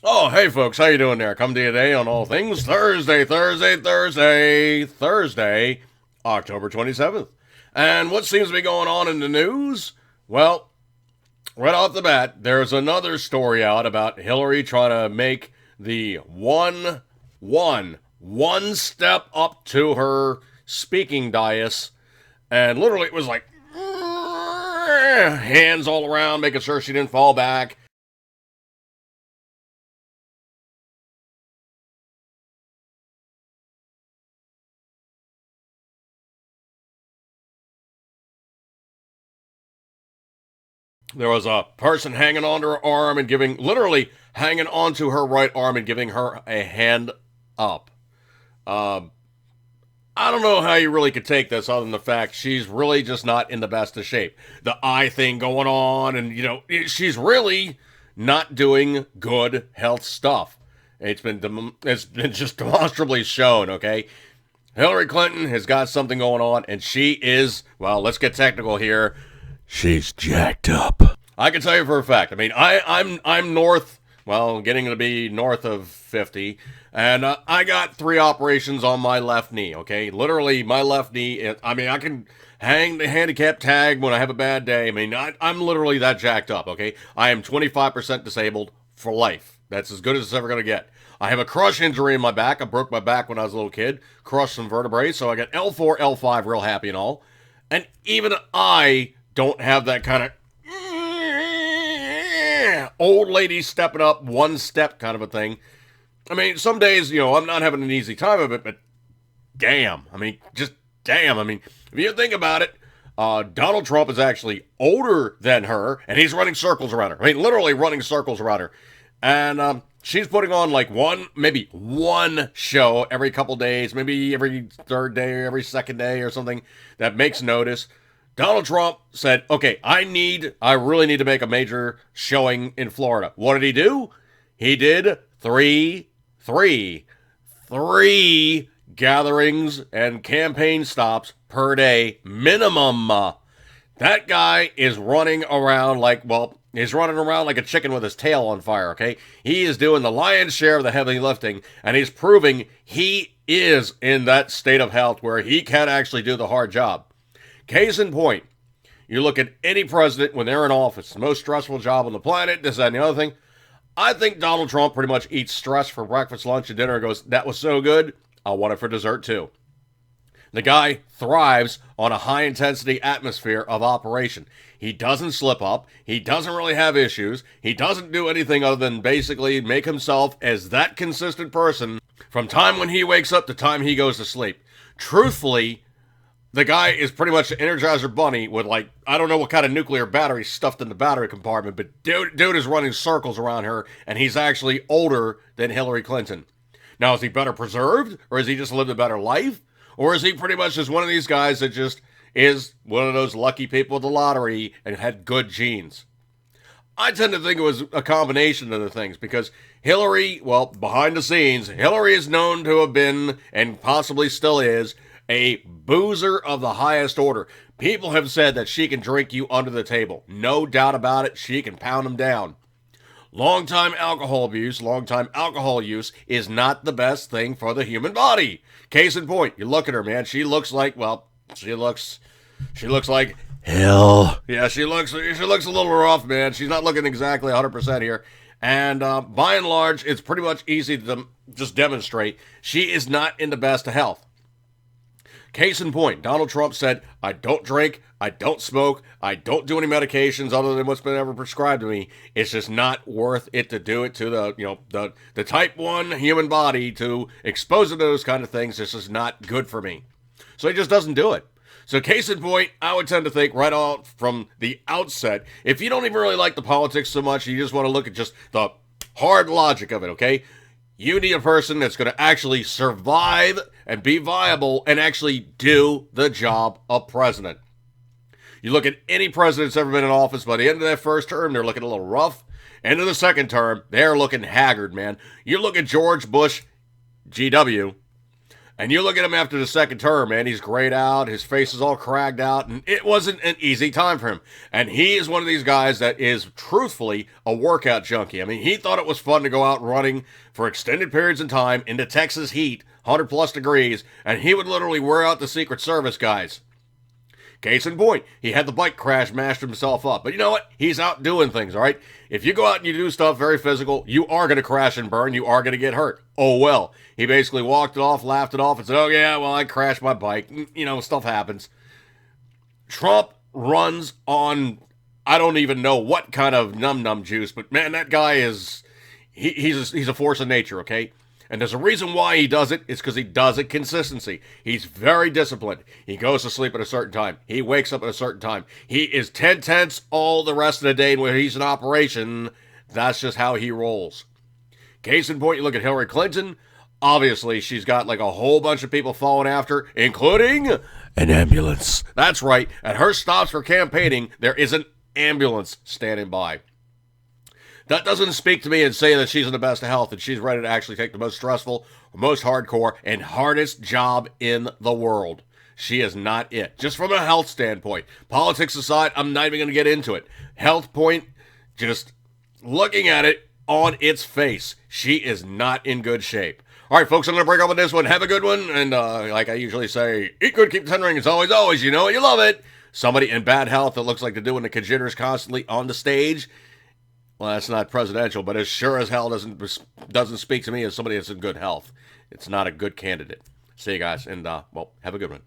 Oh, hey folks, how you doing there? Come to you today on all things Thursday, October 27th. And what seems to be going on in the news? Well, right off the bat, there's another story out about Hillary trying to make the one step up to her speaking dais, and literally it was like hands all around, making sure she didn't fall back. There was a person hanging onto her arm and giving, literally hanging onto her right arm and giving her a hand up. Um, I don't know how you really could take this other than the fact she's really just not in the best of shape. The eye thing going on, and she's really not doing good health stuff. It's been just demonstrably shown. Okay, Hillary Clinton has got something going on, and she is, well, let's get technical here. She's jacked up. I can tell you for a fact. I mean, I'm north. Well, getting to be north of 50, and I got 3 operations on my left knee. Okay, literally my left knee. I mean, I can hang the handicap tag when I have a bad day. I mean, I'm literally that jacked up. Okay, I am 25% disabled for life. That's as good as it's ever gonna get. I have a crush injury in my back. I broke my back when I was a little kid, crushed some vertebrae, so I got L4, L5, real happy and all. And even I don't have that kind of old lady stepping up one step kind of a thing. I mean, some days, I'm not having an easy time of it, but damn. I mean, just damn. I mean, if you think about it, Donald Trump is actually older than her, and he's running circles around her. I mean, literally running circles around her. And she's putting on like maybe one show every couple days, maybe every third day or every second day or something that makes notice. Donald Trump said, okay, I really need to make a major showing in Florida. What did he do? He did three gatherings and campaign stops per day minimum. That guy is running around he's running around like a chicken with his tail on fire, okay? He is doing the lion's share of the heavy lifting, and he's proving he is in that state of health where he can actually do the hard job. Case in point, you look at any president when they're in office, the most stressful job on the planet, this, that, and the other thing. I think Donald Trump pretty much eats stress for breakfast, lunch, and dinner and goes, that was so good, I want it for dessert too. The guy thrives on a high intensity atmosphere of operation. He doesn't slip up. He doesn't really have issues. He doesn't do anything other than basically make himself as that consistent person from time when he wakes up to time he goes to sleep. Truthfully, the guy is pretty much an Energizer Bunny with I don't know what kind of nuclear battery stuffed in the battery compartment, but dude is running circles around her, and he's actually older than Hillary Clinton. Now, is he better preserved, or has he just lived a better life? Or is he pretty much just one of these guys that just is one of those lucky people with the lottery and had good genes? I tend to think it was a combination of the things because Hillary, well, behind the scenes, Hillary is known to have been, and possibly still is, a boozer of the highest order. People have said that she can drink you under the table. No doubt about it, she can pound them down. Long-time alcohol use is not the best thing for the human body. Case in point, you look at her, man. She looks like, she looks like hell. Yeah, she looks a little rough, man. She's not looking exactly 100% here. And by and large, it's pretty much easy to just demonstrate she is not in the best of health. Case in point, Donald Trump said, I don't drink, I don't smoke, I don't do any medications other than what's been ever prescribed to me. It's just not worth it to do it to the type 1 human body, to expose it to those kind of things. This is not good for me. So he just doesn't do it. So case in point, I would tend to think right off from the outset, if you don't even really like the politics so much, you just want to look at just the hard logic of it, okay? You need a person that's going to actually survive and be viable and actually do the job of president. You look at any president that's ever been in office, by the end of their first term, they're looking a little rough. End of the second term, they're looking haggard, man. You look at George Bush, GW, And you look at him after the second term, man, he's grayed out, his face is all cracked out, and it wasn't an easy time for him. And he is one of these guys that is truthfully a workout junkie. I mean, he thought it was fun to go out running for extended periods of time in the Texas heat, 100 plus degrees, and he would literally wear out the Secret Service guys. Case in point, he had the bike crash, mashed himself up. But you know what? He's out doing things, all right? If you go out and you do stuff very physical, you are going to crash and burn. You are going to get hurt. Oh, well. He basically walked it off, laughed it off, and said, oh, yeah, well, I crashed my bike. You know, stuff happens. Trump runs on, I don't even know what kind of num-num juice, but, man, that guy is, he's a force of nature, okay? And there's a reason why he does it. It's because he does it consistency. He's very disciplined. He goes to sleep at a certain time. He wakes up at a certain time. He is 10/10 all the rest of the day when he's in operation. That's just how he rolls. Case in point, you look at Hillary Clinton. Obviously, she's got like a whole bunch of people following after, including an ambulance. That's right. At her stops for campaigning, there is an ambulance standing by. That doesn't speak to me and say that she's in the best of health and she's ready to actually take the most stressful, most hardcore, and hardest job in the world. She is not it. Just from a health standpoint. Politics aside, I'm not even going to get into it. Health point, just looking at it on its face, she is not in good shape. All right, folks, I'm going to break up on this one. Have a good one. And like I usually say, eat good, keep the tendering. It's always, you know it, you love it. Somebody in bad health that looks like they're doing the jitters constantly on the stage. Well, that's not presidential, but it sure as hell doesn't speak to me as somebody that's in good health. It's not a good candidate. See you guys, and, well, have a good one.